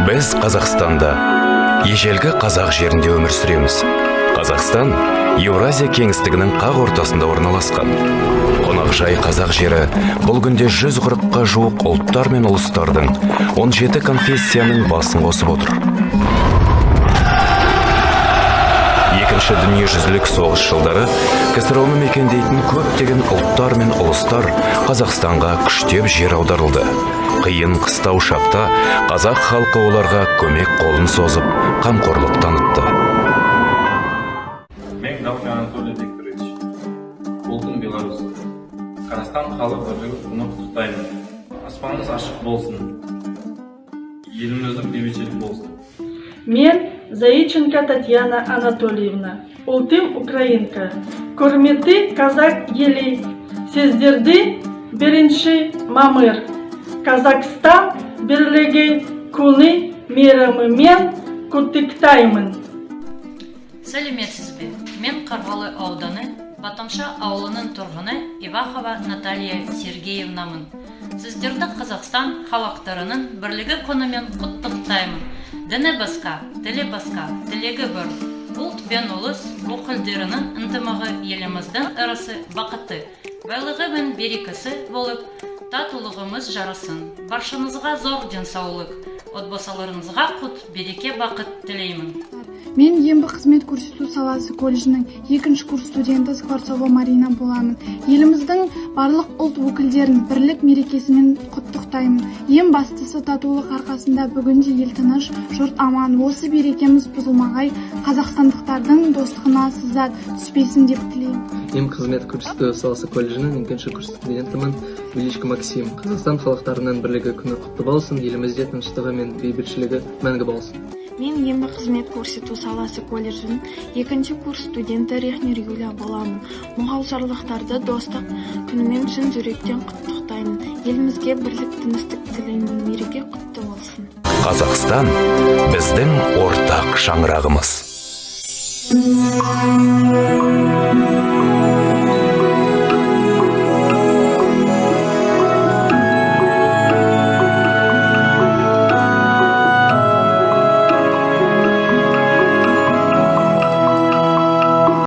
Біз Қазақстанда, ежелгі қазақ жерінде өмір сүреміз. Қазақстан Еуразия кеңістігінің қақ ортасында орналасқан. Қонақжай қазақ жері бұл күнде 140-қа жуық ұлттар мен ұлыстардың 17 конфессияның басын қосып отыр. Екінші дүниежүзілік соғыс жылдары КСРО-ны мекендейтін көптеген ұлттар мен ұлыстар Қазақстанға күштеп жер аударылды. Қиын қыстау шақта қазақ халқы оларға көмек қолын созып, қамқорлық танытты. Мен Галкин Анатолий Викторович, Болтун, Беларусь. Қазақстан халық бірлігі күні құттықтаймын. Аспанымыз ашық болсын. Еліміздің бейбітшілік болсын. Мен Заиченко Татьяна Анатольевна, ұлтым украинка. Көрметті казак елі, сіздерді бірінші мамыр. Қазақстан бірлігі күні мейрамымен құттықтаймын. Сәлеметсіз бе? Мен Қарғалы ауданы Батамша ауылының тұрғыны Ивахова Наталья Сергеевнамын. Сіздерді Қазақстан халықтарының бірлігі күнімен құттықтаймын. Діні басқа, тілі басқа, тілегі бір. Ұлт пен ұлыс өкілдерінің ынтымағы еліміздің ырысы бақыты, байлығы мен берекесі болып, татулығымыз жарасын. Баршамызға зор денсаулық, отбасыларыңызға құт, береке, бақыт тілеймін. Мен еңбек қызмет көрсету саласы колледжінің 2-ші курс студенті Скворцова Марина боламын. Еліміздің барлық ұлт өкілдерін бірлік мерекесімен құттықтаймын. Ең бастысы татулық арқасында бүгінде ел тыныш, жұрт аман. Осы берекеміз бұзылмағай, қазақстандықтардың достығына сызат түспесін деп тілеймін. Еңбек қызмет көрсету саласы колледжінің 2-ші курс студентімін Величко Максим. Қазақстан халықтарының бірлігі күні құтты болсын, елімізде тыныштығы мен бейбітшілігі мәңгі болсын. Мен еңбек қызмет көрсету саласы колледжінің 2-ші курс студенті Рехнер Юлия боламын. Мұғалжарлықтарды достық күнімен шын жүректен құттықтаймын. Елімізге бірлік, тыныштық тілеймін. Мереке құтты болсын. Қазақстан біздің ортақ шаңырағымыз.